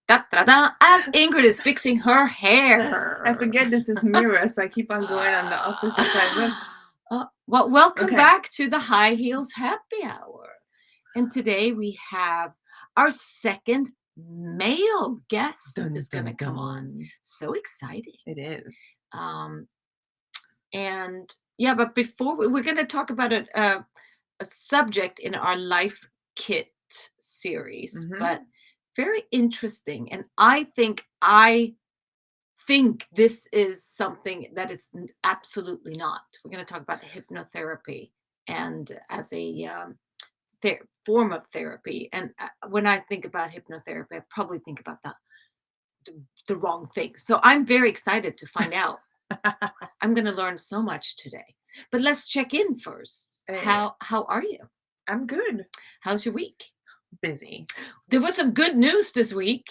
Da, da, da, as Ingrid is fixing her hair. I forget this is mirror, so I keep on going on the opposite side. Look. Well, welcome Okay. back to the High Heels Happy Hour. And today we have our second male guest Dun, is going to dun, come on. dun. So exciting. It is. And yeah, but before we're going to talk about a subject in our Life Kit series, Mhm. but very interesting. And I think this is something that it's absolutely not. We're going to talk about hypnotherapy and as a form of therapy. And when I think about hypnotherapy, I probably think about the wrong thing. So I'm very excited to find out. I'm going to learn so much today. But let's check in first. Hey. How are you? I'm good. How's your week? Busy. There was some good news this week.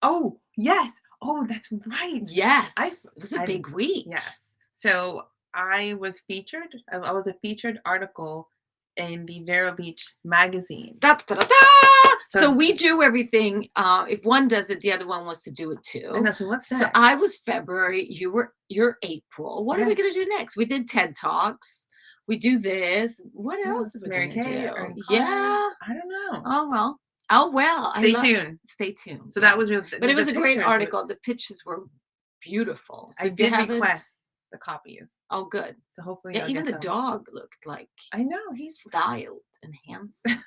Oh, yes. Oh, that's right. Yes. It was a big week. Yes. So I was featured. I was a featured article in the Vero Beach magazine. Da, da, da, da. So we do everything. If one does it, the other one wants to do it too. I know. So what's that? So I was February. You're April. What are we going to do next? We did TED Talks. We do this. What else are we going to do? Yeah. I don't know. Oh well. Stay tuned. Stay tuned. So that was real. But it was a great article. The pictures were beautiful. So I did request the copies. Oh, good. So hopefully, yeah. Even the dog looked like. I know he's styled and handsome.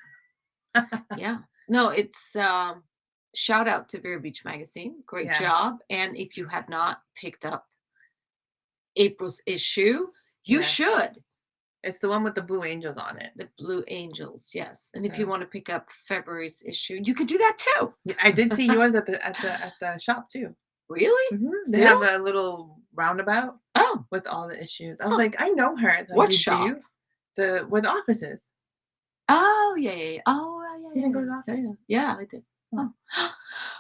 Yeah. No, it's shout out to Vero Beach Magazine. Great job. And if you have not picked up April's issue, you should. It's the one with the blue angels on it. The blue angels, yes. And if you want to pick up February's issue, you can do that too. Yeah, I did see yours at the shop too. Really? Mm-hmm. They have a little roundabout. Oh, with all the issues. I was like, I know her. Like, what shop? Where the office is. Oh yeah. Oh yeah. You didn't go to the office? Yeah, I did. Oh.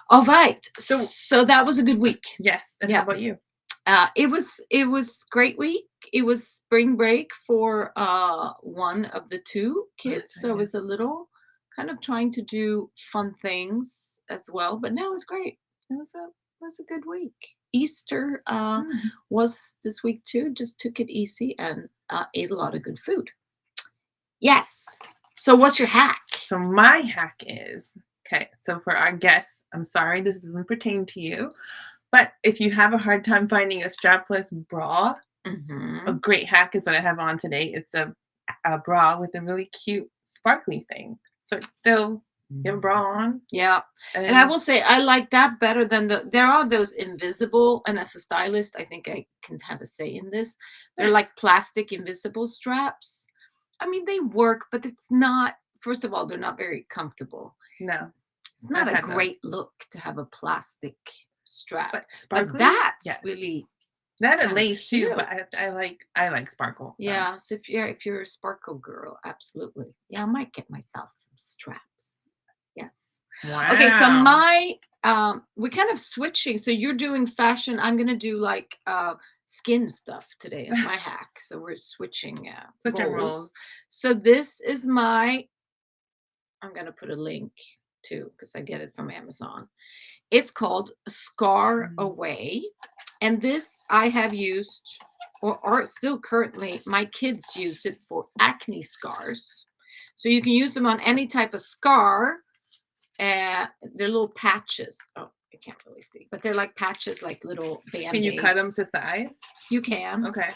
All right. So that was a good week. Yes. And how about you? It was great week. It was spring break for one of the two kids, so it was a little kind of trying to do fun things as well. But no, it was great. It was a good week. Easter was this week too. Just took it easy and ate a lot of good food. Yes. So what's your hack? So my hack is so for our guests, I'm sorry this doesn't pertain to you. But if you have a hard time finding a strapless bra, a great hack is what I have on today. It's a bra with a really cute sparkly thing. So it's still, you have a bra on. Yeah. And I will say, I like that better than there are those invisible, and as a stylist, I think I can have a say in this. They're like plastic invisible straps. I mean, they work, but it's not, first of all, they're not very comfortable. No. It's not a great look to have a plastic strap, but that's really that and lace too. But I like sparkle. So. Yeah, so if you're a sparkle girl, absolutely. Yeah, I might get myself some straps. Yes. Wow. Okay, so my we're kind of switching. So you're doing fashion. I'm gonna do like skin stuff today as my hack. So we're switching roles. So this is I'm gonna put a link too because I get it from Amazon. It's called Scar Away. And this I have used, or still currently, my kids use it for acne scars. So you can use them on any type of scar. They're little patches. Oh, I can't really see. But they're like patches, like little Band-Aids. Can you cut them to size? You can. Okay.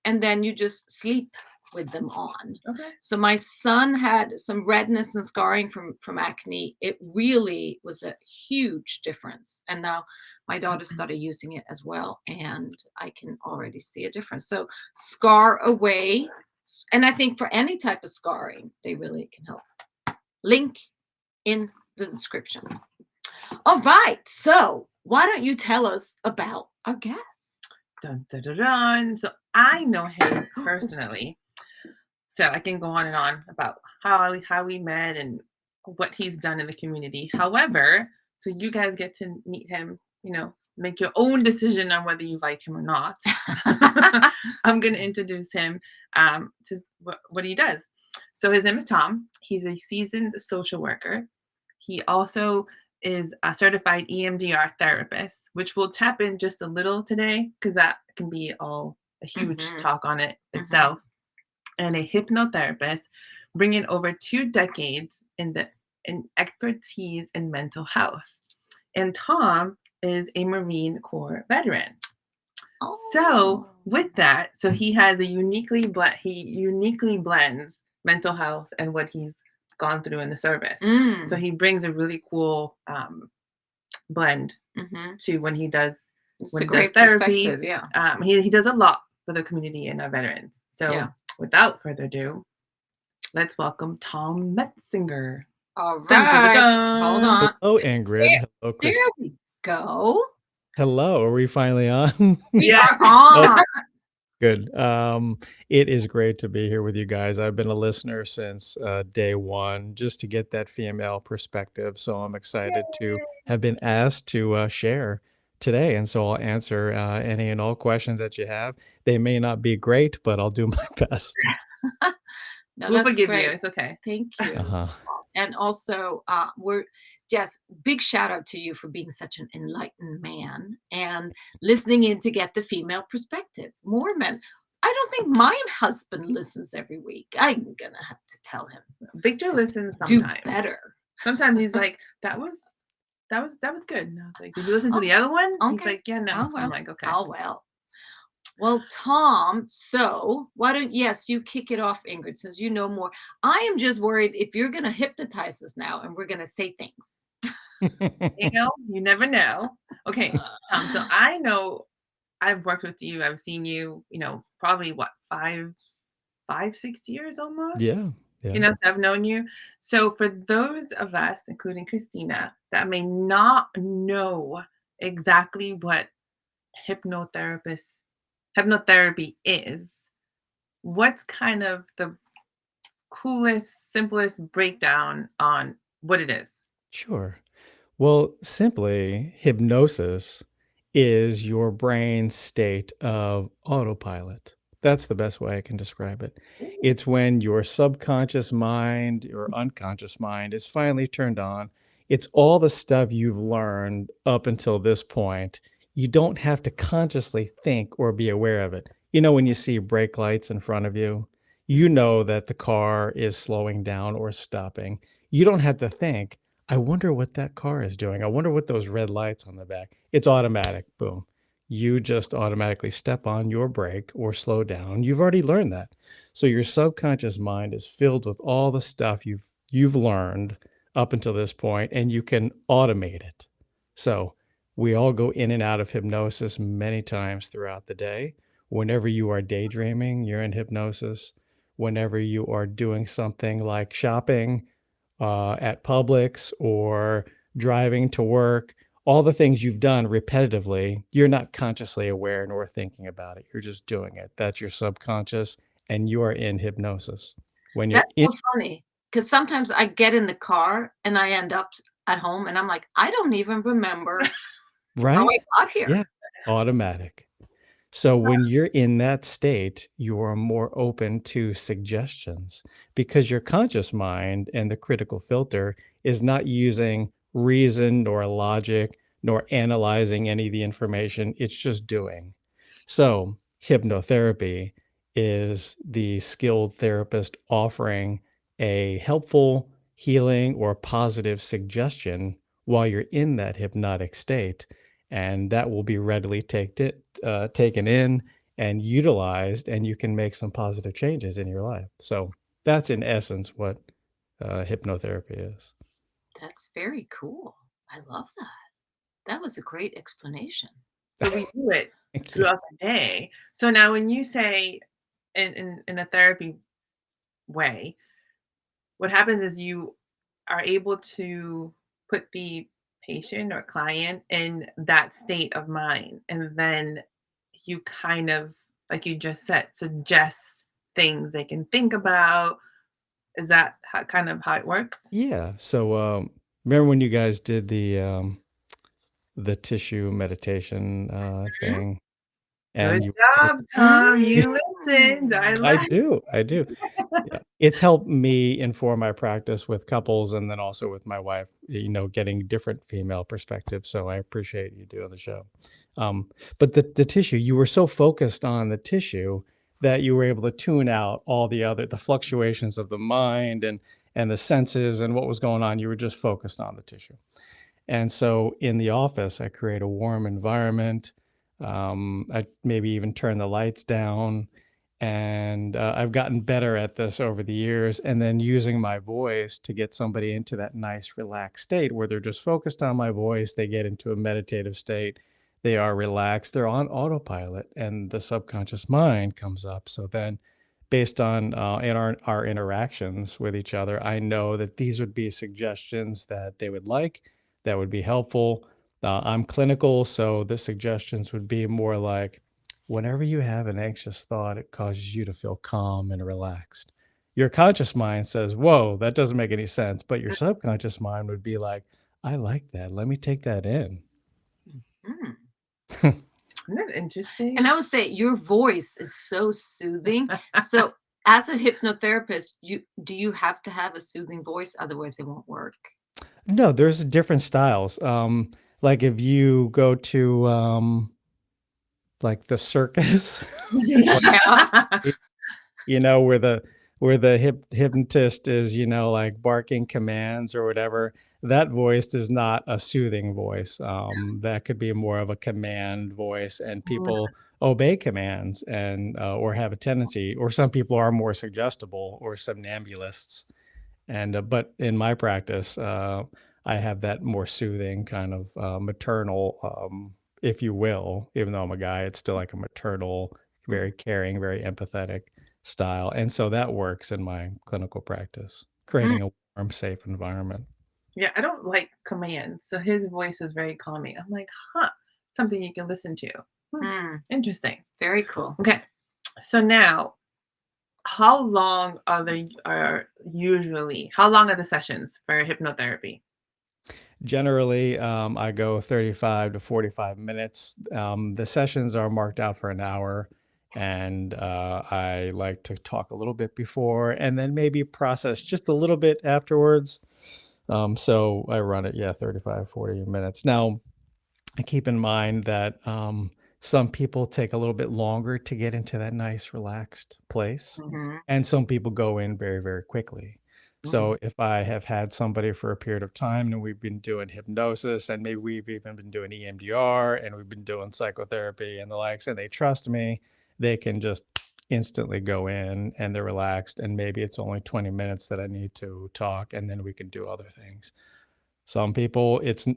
And then you just sleep with them on. Okay. So my son had some redness and scarring from acne. It really was a huge difference. And now my daughter started using it as well. And I can already see a difference. So Scar Away. And I think for any type of scarring, they really can help. Link in the description. All right. So why don't you tell us about our guest? Dun, dun, dun, dun. So I know him personally. So I can go on and on about how we met and what he's done in the community. However, so you guys get to meet him, make your own decision on whether you like him or not. I'm going to introduce him to what he does. So his name is Tom. He's a seasoned social worker. He also is a certified EMDR therapist, which we'll tap in just a little today because that can be all a huge Mhm. talk on it Mhm. itself, and a hypnotherapist, bringing over 2 decades in expertise in mental health. And Tom is a Marine Corps veteran. So Oh. with that, so he uniquely blends mental health and what he's gone through in the service. So Mm. he brings a really cool blend Mhm. to It's when a he does great therapy. perspective, yeah. He does a lot for the community and our veterans. Yeah. So without further ado, let's welcome Tom Metzinger. All Dun, dun, dun, right. Hold dun. on. Hello, Ingrid. There Hello, there Christine. we go. Hello. Are we finally on? We are Yes. Okay, on. good. It is great to be here with you guys. I've been a listener since day one, just to get that female perspective. So I'm excited to have been asked to share today. And so I'll answer any and all questions that you have. They may not be great, but I'll do my best. No, We'll that's forgive you. great. It's okay. Thank you. Uh-huh. And also, we're just big shout out to you for being such an enlightened man and listening in to get the female perspective. More men. I don't think my husband listens every week. I'm gonna have to tell him Victor to listens do sometimes. better. Sometimes he's like, that was good. And I was like, did you listen to the other one? He's Okay. like, yeah, no. Oh I'm well. like, okay. Oh well. Well, Tom, so why don't yes, you kick it off, Ingrid, since you know more. I am just worried if you're gonna hypnotize us now and we're gonna say things. You never know. Okay, Tom. So Uh, I know I've worked with you. I've seen you, probably what, 6 years almost? Yeah. Yeah. So I've known you. So for those of us, including Christina, that may not know exactly what hypnotherapist hypnotherapy is, what's kind of the coolest, simplest breakdown on what it is? Sure. Well, simply, hypnosis is your brain's state of autopilot. That's the best way I can describe it. Ooh. It's when your subconscious mind or unconscious mind is finally turned on. It's all the stuff you've learned up until this point. You don't have to consciously think or be aware of it. You know, when you see brake lights in front of you, you know that the car is slowing down or stopping. You don't have to think, I wonder what that car is doing. I wonder what those red lights on the back. It's automatic. Boom. You just automatically step on your brake or slow down. You've already learned that. So your subconscious mind is filled with all the stuff you've learned up until this point, and you can automate it. So we all go in and out of hypnosis many times throughout the day. Whenever you are daydreaming, you're in hypnosis. Whenever you are doing something like shopping, at Publix or driving to work, all the things you've done repetitively, you're not consciously aware nor thinking about it. You're just doing it. That's your subconscious, and you are in hypnosis. When you're That's in, so funny because sometimes I get in the car and I end up at home and I'm like, I don't even remember how right? I got here. Yeah, automatic. So when you're in that state, you are more open to suggestions because your conscious mind and the critical filter is not using reason nor logic nor analyzing any of the information. It's just doing. So hypnotherapy is the skilled therapist offering a helpful, healing, or positive suggestion while you're in that hypnotic state. And that will be readily taken in and utilized, and you can make some positive changes in your life. So that's in essence what hypnotherapy is. That's very cool. I love that. That was a great explanation. So we do it Thank you. throughout the day. So now when you say in a therapy way, what happens is you are able to put the patient or client in that state of mind, and then you kind of, like you just said, suggest things they can think about. Is that kind of how it works? Yeah. So remember when you guys did the tissue meditation Mhm. thing, and Good you job, Tom. You listened. I I like. do. I do. Yeah. it's helped me inform my practice with couples and then also with my wife, getting different female perspectives. So I appreciate you doing the show. But the tissue, you were so focused on the tissue that you were able to tune out all the fluctuations of the mind and the senses and what was going on. You were just focused on the tissue. And so in the office, I create a warm environment. I maybe even turn the lights down. And I've gotten better at this over the years. And then using my voice to get somebody into that nice, relaxed state where they're just focused on my voice. They get into a meditative state. They are relaxed. They're on autopilot, and the subconscious mind comes up. So then, based on in our interactions with each other, I know that these would be suggestions that they would like, that would be helpful. I'm clinical, so the suggestions would be more like, whenever you have an anxious thought, it causes you to feel calm and relaxed. Your conscious mind says, whoa, that doesn't make any sense. But your subconscious mind would be like, I like that. Let me take that in. Mm. Isn't that interesting? And I would say your voice is so soothing. So as a hypnotherapist, do you have to have a soothing voice? Otherwise it won't work. No, there's different styles. Like if you go to like the circus, Yeah. where the hypnotist is, like barking commands or whatever. That voice is not a soothing voice. That could be more of a command voice, and people obey commands and or have a tendency, or some people are more suggestible or somnambulists. And but in my practice, I have that more soothing kind of maternal, if you will. Even though I'm a guy, it's still like a maternal, very caring, very empathetic style, and so that works in my clinical practice, creating a warm, safe environment. Yeah, I don't like commands. So his voice was very calming. I'm like, huh, something you can listen to. Interesting. Very cool. Okay. So now, how long are the sessions for hypnotherapy? Generally, I go 35 to 45 minutes. The sessions are marked out for an hour, and I like to talk a little bit before and then maybe process just a little bit afterwards. So I run it, 35, 40 minutes. Now, I keep in mind that some people take a little bit longer to get into that nice, relaxed place, and some people go in very, very quickly. So if I have had somebody for a period of time and we've been doing hypnosis and maybe we've even been doing EMDR and we've been doing psychotherapy and the likes, and they trust me, they can just instantly go in and they're relaxed. And maybe it's only 20 minutes that I need to talk, and then we can do other things. Some people, it's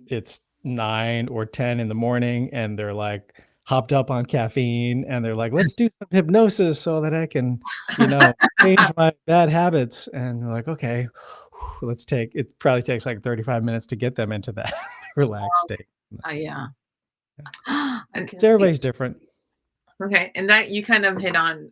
9 or 10 in the morning and they're like hopped up on caffeine and they're like, let's do some hypnosis so that I can, change my bad habits. And we're like, okay, it probably takes like 35 minutes to get them into that relaxed state. Yeah. I can see. Everybody's different. Okay. And that you kind of hit on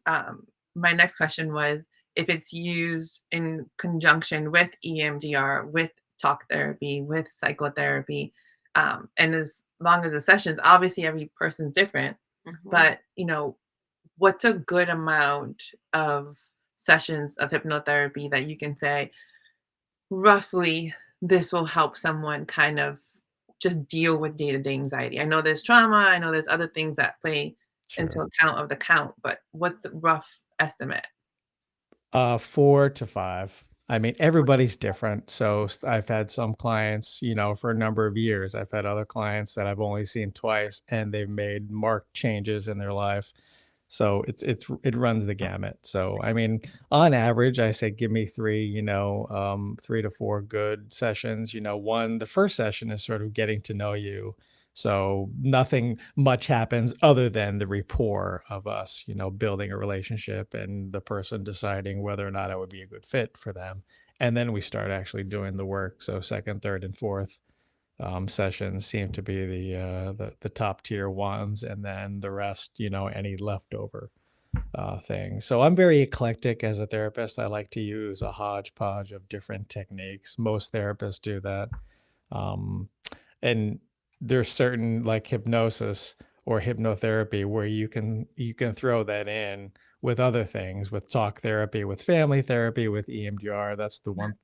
my next question was if it's used in conjunction with EMDR, with talk therapy, with psychotherapy, and as long as the sessions, obviously every person's different, but what's a good amount of sessions of hypnotherapy that you can say roughly this will help someone kind of just deal with day-to-day anxiety? I know there's trauma, I know there's other things that play into account of the count, but what's the rough estimate? 4 to 5. I mean, everybody's different. So I've had some clients, for a number of years. I've had other clients that I've only seen twice, and they've made marked changes in their life. So it runs the gamut. So I mean, on average, I say give me 3, 3 to 4 good sessions. The first session is sort of getting to know you. So nothing much happens other than the rapport of us, building a relationship and the person deciding whether or not I would be a good fit for them. And then we start actually doing the work. So second, third, and fourth sessions seem to be the top tier ones, and then the rest, any leftover things. So I'm very eclectic as a therapist. I like to use a hodgepodge of different techniques. Most therapists do that, and there's certain like hypnosis or hypnotherapy where you can throw that in with other things, with talk therapy, with family therapy, with EMDR. That's the one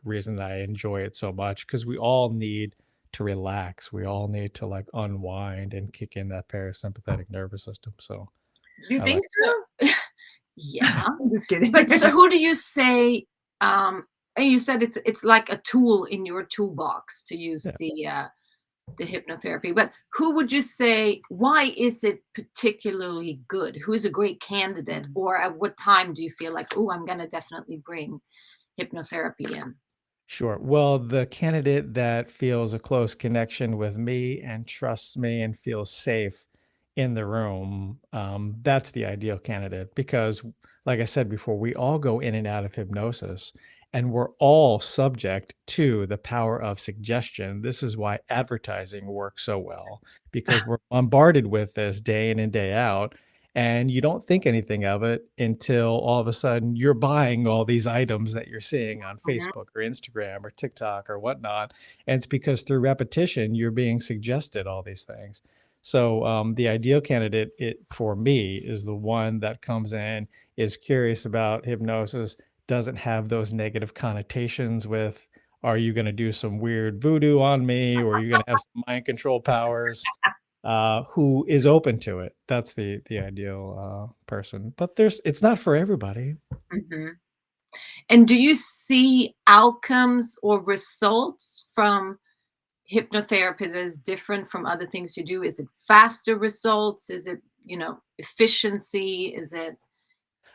reason that I enjoy it so much, because we all need to relax. We all need to like unwind and kick in that parasympathetic nervous system. So You I think like so? Yeah. I'm just kidding. But so who do you say, and you said it's like a tool in your toolbox to use yeah. the hypnotherapy, but who would you say, why is it particularly good? Who is a great candidate? Or at what time do you feel like, oh, I'm going to definitely bring hypnotherapy in? Sure. Well, the candidate that feels a close connection with me and trusts me and feels safe in the room, that's the ideal candidate because, like I said before, we all go in and out of hypnosis and we're all subject to the power of suggestion. This is why advertising works so well because we're bombarded with this day in and day out. And you don't think anything of it until all of a sudden you're buying all these items that you're seeing on Mhm. Facebook or Instagram or TikTok or whatnot. And it's because through repetition, you're being suggested all these things. So the ideal candidate for me is the one that comes in, is curious about hypnosis, doesn't have those negative connotations with, are you going to do some weird voodoo on me or are you going to have some mind control powers? Who is open to it. That's the ideal person. But it's not for everybody. Mhm. And do you see outcomes or results from hypnotherapy that is different from other things you do? Is it faster results? Is it, efficiency? Is it,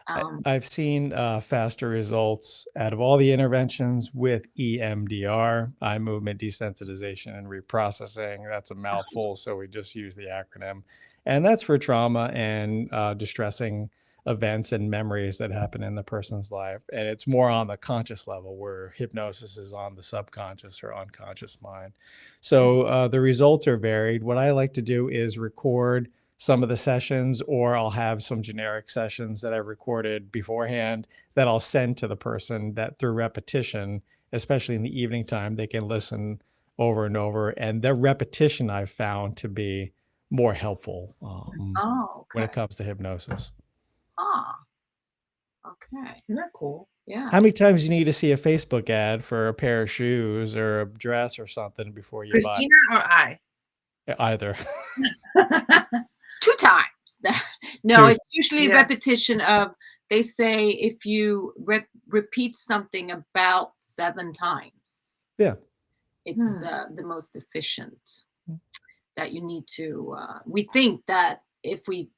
I've seen faster results out of all the interventions with EMDR, eye movement desensitization and reprocessing. That's a mouthful, so we just use the acronym. And that's for trauma and distressing events and memories that happen in the person's life. And it's more on the conscious level, where hypnosis is on the subconscious or unconscious mind. So the results are varied. What I like to do is record some of the sessions, or I'll have some generic sessions that I've recorded beforehand that I'll send to the person, that through repetition, especially in the evening time, they can listen over and over. And the repetition I've found to be more helpful oh, when okay. it comes to hypnosis. Ah, okay. Isn't that cool? Yeah. How many times you need to see a Facebook ad for a pair of shoes or a dress or something before you buy Christina or I? either? 2 times. No, Two. it's usually Yeah. repetition of, they say if you repeat something about 7 times, Yeah. it's the most efficient. That you need to, we think that if we,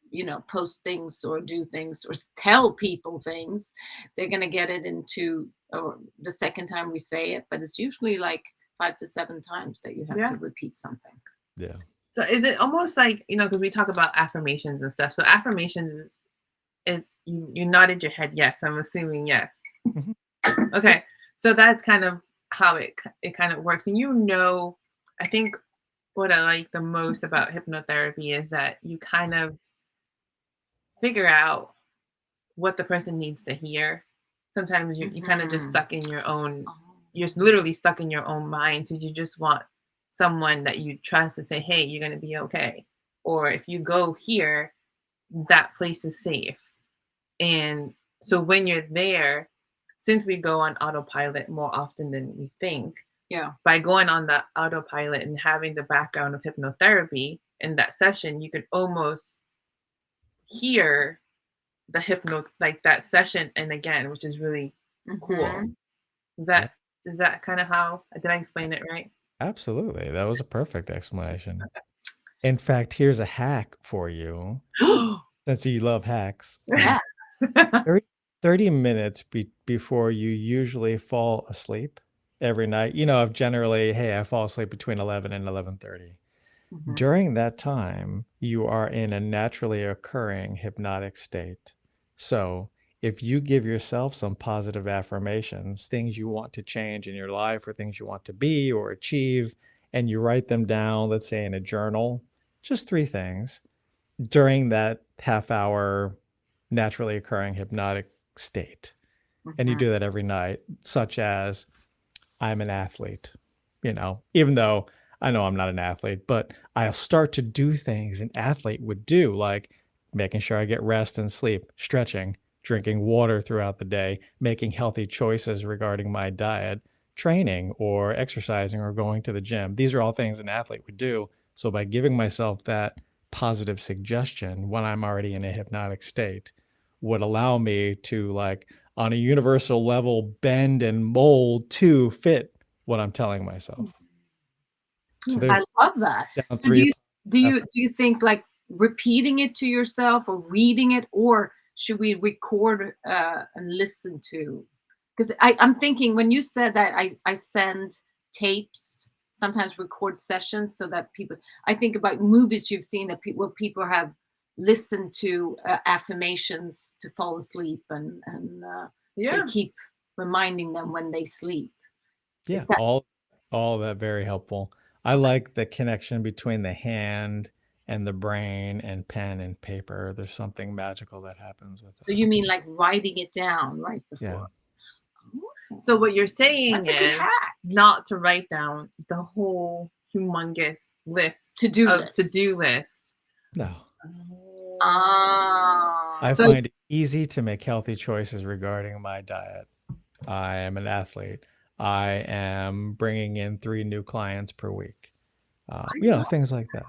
post things or do things or tell people things, they're going to get it into, or the second time we say it, but it's usually like 5 to 7 times that you have Yeah. to repeat something. Yeah. So is it almost like, because we talk about affirmations and stuff. So affirmations is you nodded your head yes. I'm assuming yes. Mhm. Okay. So that's kind of how it kind of works. And I think what I like the most about hypnotherapy is that you kind of figure out what the person needs to hear. Sometimes you kind of just stuck in your own, Oh. you're literally stuck in your own mind. So you just want someone that you trust to say, hey, you're going to be okay. Or if you go here, that place is safe. And so when you're there, since we go on autopilot more often than we think, Yeah. by going on the autopilot and having the background of hypnotherapy in that session, you can almost hear like that session and again, which is really cool. Mhm. Is that kind of how did I explain it right? Absolutely. That was a perfect explanation. In fact, here's a hack for you, since you love hacks. Yes. 30 minutes before you usually fall asleep every night. I've generally, hey, I fall asleep between 11 and 11:30. Mhm. During that time, you are in a naturally occurring hypnotic state. So if you give yourself some positive affirmations, things you want to change in your life or things you want to be or achieve, and you write them down, let's say in a journal, just 3 things during that half hour naturally occurring hypnotic state. And you Mhm. do that every night, such as, I'm an athlete, even though I know I'm not an athlete, but I'll start to do things an athlete would do, like making sure I get rest and sleep, stretching, drinking water throughout the day, making healthy choices regarding my diet, training or exercising or going to the gym. These are all things an athlete would do. So by giving myself that positive suggestion when I'm already in a hypnotic state would allow me to, like, on a universal level, bend and mold to fit what I'm telling myself. So there's I love that. down So three. do you think like repeating it to yourself or reading it, or should we record and listen to? Because I'm thinking when you said that, I send tapes, sometimes record sessions so that people. I think about movies you've seen that where people have listened to affirmations to fall asleep, and they keep reminding them when they sleep. Yeah, Is that all of that very helpful. I like the connection between the hand and the brain and pen and paper. There's something magical that happens with so? it. You mean like writing it down right Yeah. before? Oh, So what you're saying that's a good is hack. not to write down the whole humongous list To-do of list. to-do list. No. I So find it easy to make healthy choices regarding my diet. I am an athlete. I am bringing in 3 new clients per week. Things like that.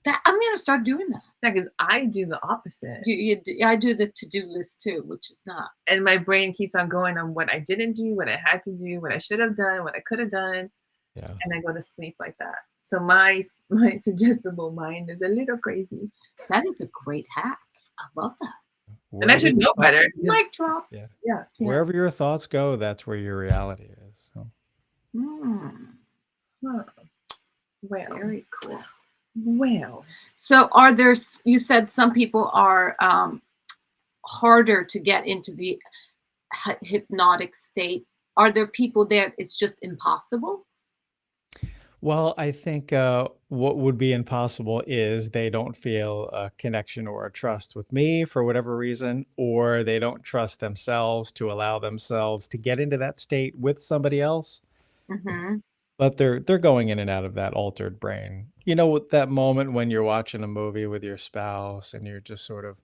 I'm gonna start doing that. Yeah, because I do the opposite. I do the to-do list too, which is not. And my brain keeps on going on what I didn't do, what I had to do, what I should have done, what I could have done. Yeah. And I go to sleep like that. So my suggestible mind is a little crazy. That is a great hack. I love that. And I should know better. Mic drop. Yeah. Yeah. Wherever your thoughts go, that's where your reality is. So. Huh. Well, Very cool. Well, so are there? You said some people are harder to get into the hypnotic state. Are there people that it's just impossible? Well, I think what would be impossible is they don't feel a connection or a trust with me for whatever reason, or they don't trust themselves to allow themselves to get into that state with somebody else. Mm-hmm. But they're going in and out of that altered brain. You know, with that moment when you're watching a movie with your spouse and you're just sort of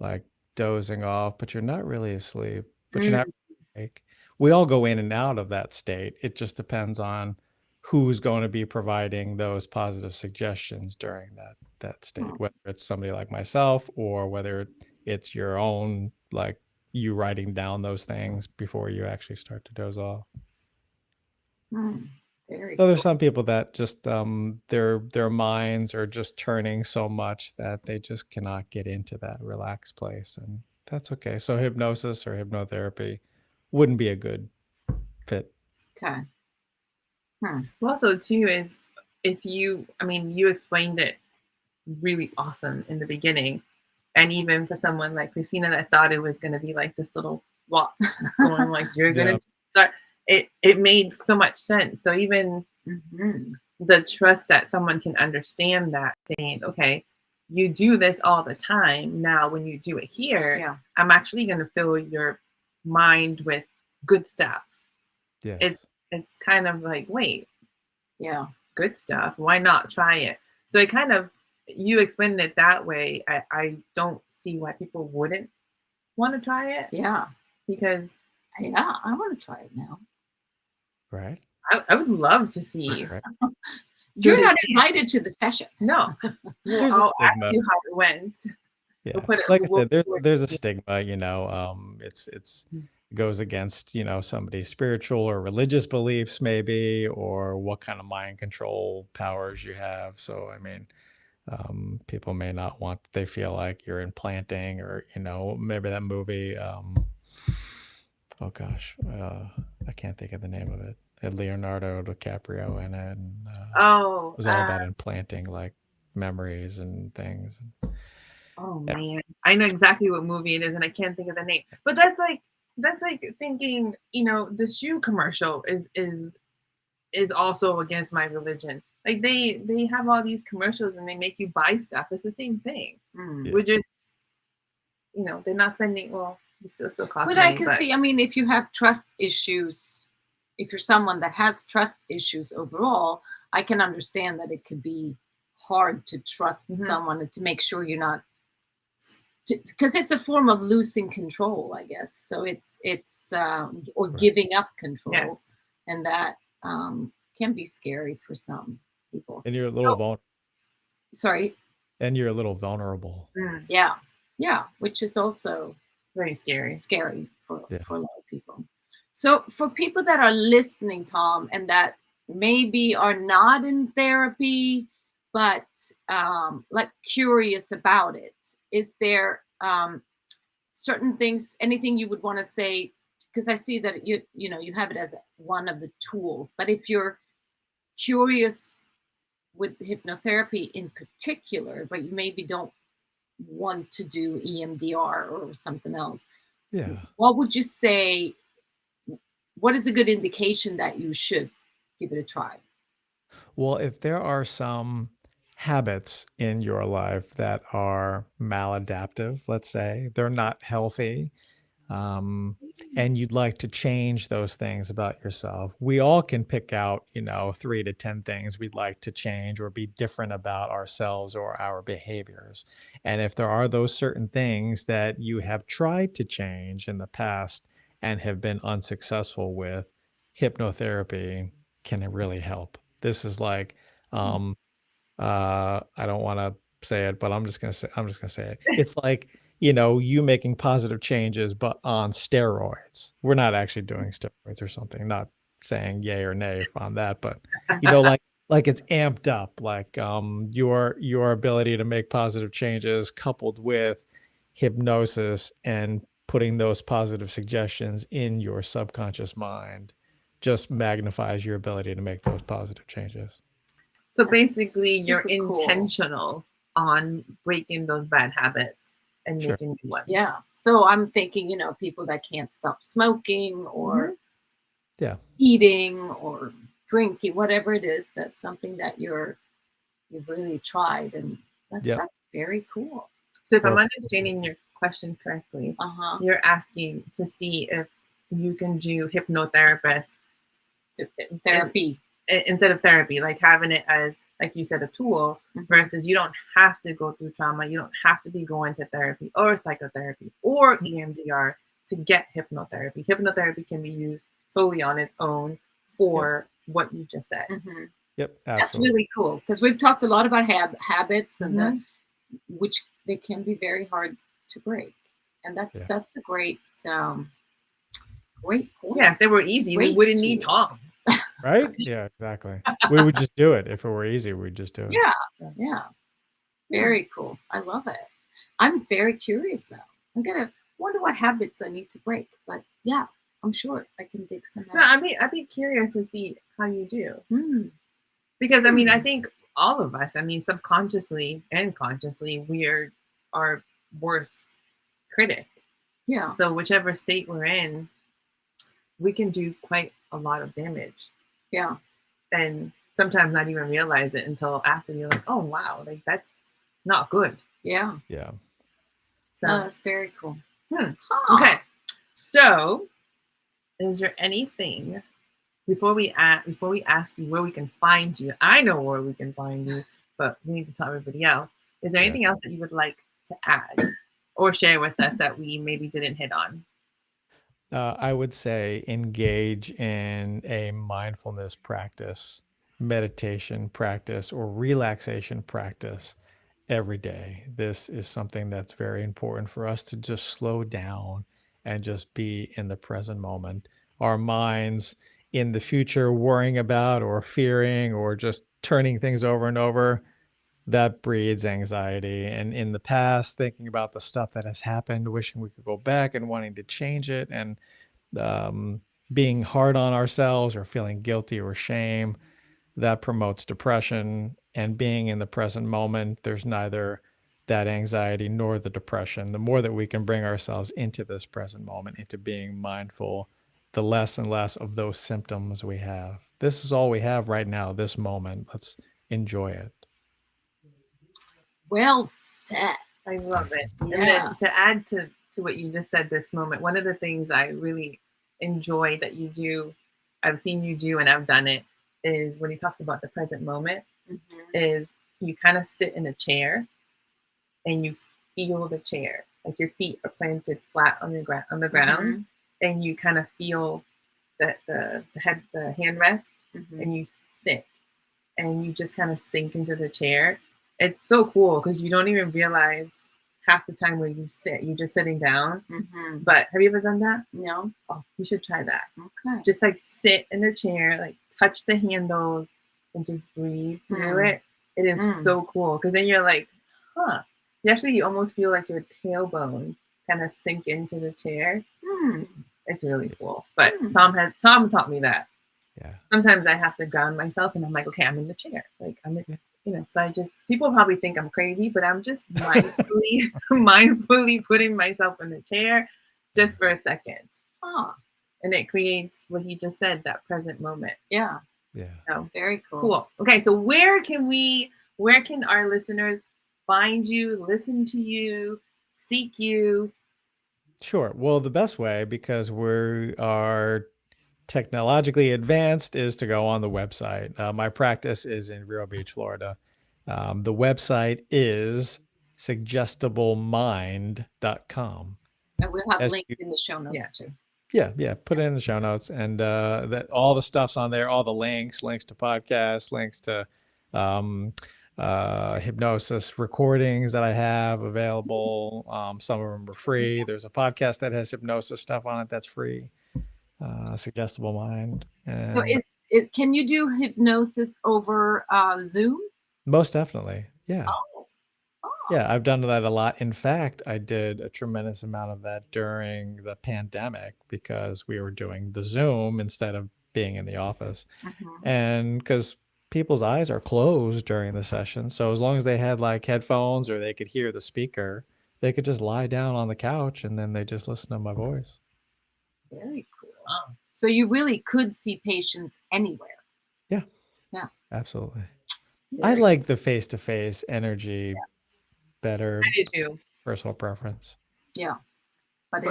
like dozing off, but you're not really asleep, but you're not awake. We all go in and out of that state. It just depends on who's going to be providing those positive suggestions during that state, whether it's somebody like myself or whether it's your own, like you writing down those things before you actually start to doze off. Very So there's some people that just their minds are just turning so much that they just cannot get into that relaxed place, and that's okay. So hypnosis or hypnotherapy wouldn't be a good fit. Okay. Also, too, is you explained it really awesome in the beginning. And even for someone like Christina that thought it was going to be like this little watch going like, you're going to start, it made so much sense. So even the trust that someone can understand that, saying, okay, you do this all the time. Now, when you do it here, I'm actually going to fill your mind with good stuff. Yeah. It's kind of like, wait, good stuff. Why not try it? So it kind of, you explained it that way. I don't see why people wouldn't want to try it. Yeah. Because I want to try it now. Right. I would love to see. Right. You're not invited to the session. No. I'll ask you how it went. Yeah. Like I said, there's a stigma, you know, it goes against, you know, somebody's spiritual or religious beliefs maybe, or what kind of mind control powers you have. So, I mean, people may not want, they feel like you're implanting, or, you know, maybe that movie, oh gosh, I can't think of the name of it. It had Leonardo DiCaprio in it. And, it was all about implanting like memories and things. Oh man, I know exactly what movie it is, and I can't think of the name. But that's like thinking, you know, the shoe commercial is also against my religion. Like they have all these commercials and they make you buy stuff. It's the same thing. We're just, you know, they're not spending. Well, it still costs But money, I can see. I mean, if you have trust issues, if you're someone that has trust issues overall, I can understand that it could be hard to trust someone and to make sure you're not because it's a form of losing control, I guess. So it's or giving up control, Yes. and that can be scary for some people. And you're a little Sorry. And you're a little vulnerable. Yeah, which is also Very scary. Scary for a lot of people. So for people that are listening, Tom, and that maybe are not in therapy, but like curious about it, is there certain things, anything you would want to say? Because I see that you know you have it as one of the tools, but if you're curious with hypnotherapy in particular, but you maybe don't want to do EMDR or something else, what would you say? What is a good indication that you should give it a try? Well, if there are some habits in your life that are maladaptive, let's say, they're not healthy, and you'd like to change those things about yourself, we all can pick out, 3 to 10 things we'd like to change or be different about ourselves or our behaviors. And if there are those certain things that you have tried to change in the past and have been unsuccessful with, hypnotherapy can really help. This is like, I don't want to say it, but I'm just gonna say it. It's like, you making positive changes, but on steroids. We're not actually doing steroids or something, not saying yay or nay on that, but like it's amped up, like your ability to make positive changes coupled with hypnosis and putting those positive suggestions in your subconscious mind just magnifies your ability to make those positive changes. So basically, you're intentional on breaking those bad habits and making new ones. Yeah. So I'm thinking, people that can't stop smoking or eating or drinking, whatever it is, that's something that you've really tried, and that's very cool. So if I'm understanding your question correctly, you're asking to see if you can do hypnotherapist therapy instead of therapy, like having it as, like you said, a tool, versus you don't have to go through trauma. You don't have to be going to therapy or psychotherapy or EMDR to get hypnotherapy. Hypnotherapy can be used solely on its own for what you just said. Yep, absolutely. That's really cool, because we've talked a lot about habits and which they can be very hard to break, and that's a great point. Yeah, if they were easy, we wouldn't need Tom. Right? Yeah, exactly. We would just do it. If it were easy, we'd just do it. Yeah. Very cool. I love it. I'm very curious now. I'm gonna wonder what habits I need to break. But yeah, I'm sure I can dig some out. No, I'd be curious to see how you do. Because I think all of us, subconsciously and consciously, we are our worst critic. Yeah. So whichever state we're in, we can do quite a lot of damage. Yeah. And sometimes not even realize it until after you're like, oh wow, like that's not good. Yeah. Yeah. So that's very cool. Okay. So is there anything before we ask you where we can find you? I know where we can find you, but we need to tell everybody else. Is there anything else that you would like to add or share with us that we maybe didn't hit on? I would say engage in a mindfulness practice, meditation practice, or relaxation practice every day. This is something that's very important for us to just slow down and just be in the present moment. Our minds in the future worrying about or fearing or just turning things over and over, that breeds anxiety. And in the past, thinking about the stuff that has happened, wishing we could go back and wanting to change it, and being hard on ourselves or feeling guilty or shame, that promotes depression. And being in the present moment, there's neither that anxiety nor the depression. The more that we can bring ourselves into this present moment, into being mindful, the less and less of those symptoms we have. This is all we have right now, this moment. Let's enjoy it. Well said. I love it. Yeah. And then to add to what you just said, this moment, one of the things I really enjoy that you do, I've seen you do and I've done it, is when he talks about the present moment, is you kind of sit in a chair and you feel the chair like your feet are planted flat on the ground, and you kind of feel that the hand rest, and you sit, and you just kind of sink into the chair. It's so cool because you don't even realize half the time when you sit, you're just sitting down. But have you ever done that? No. Oh, you should try that. Okay. Just like sit in the chair, like touch the handles, and just breathe through it. It is so cool because then you're like, huh. You almost feel like your tailbone kind of sink into the chair. It's really cool. But Tom taught me that. Yeah. Sometimes I have to ground myself, and I'm like, okay, I'm in the chair. Like I'm in, so I just, people probably think I'm crazy, but I'm just mindfully putting myself in the chair just for a second. And it creates what he just said, that present moment. Yeah. Yeah. So very cool. Cool. Okay. So where can our listeners find you, listen to you, seek you? Sure. Well, the best way, because we are technologically advanced, is to go on the website. My practice is in Vero Beach, Florida. The website is suggestiblemind.com. And we'll have links in the show notes too. Yeah. Put it in the show notes, and that all the stuff's on there. All the links to podcasts, links to hypnosis recordings that I have available. Some of them are free. There's a podcast that has hypnosis stuff on it that's free. Suggestible Mind. And so can you do hypnosis over Zoom? Most definitely. Yeah. Oh. Yeah, I've done that a lot. In fact, I did a tremendous amount of that during the pandemic because we were doing the Zoom instead of being in the office. And because people's eyes are closed during the session. So as long as they had like headphones or they could hear the speaker, they could just lie down on the couch and then they just listen to my voice. Very cool. So you really could see patients anywhere. Yeah. Yeah. Absolutely. I like the face-to-face energy better. I do too. Personal preference. Yeah. But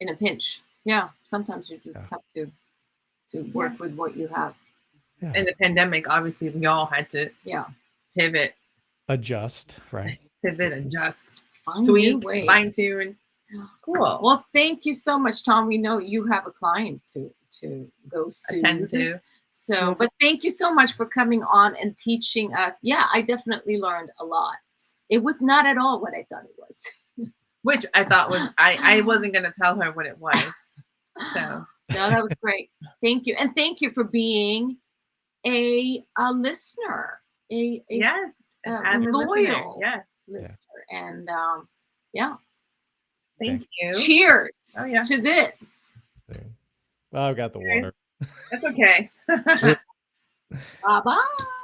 in a pinch. Yeah. Sometimes you just have to work with what you have. Yeah. In the pandemic, obviously, we all had to pivot. Adjust, right? Pivot, adjust, tweak, fine tune. Cool. Well, thank you so much, Tom. We know you have a client to go attend to. So, but thank you so much for coming on and teaching us. Yeah, I definitely learned a lot. It was not at all what I thought it was. Which I thought was, I wasn't going to tell her what it was. So. No, that was great. Thank you. And thank you for being a listener. Yes. Loyal listener. And Thank you. Cheers to this. Well, I've got the water. That's okay. Bye-bye.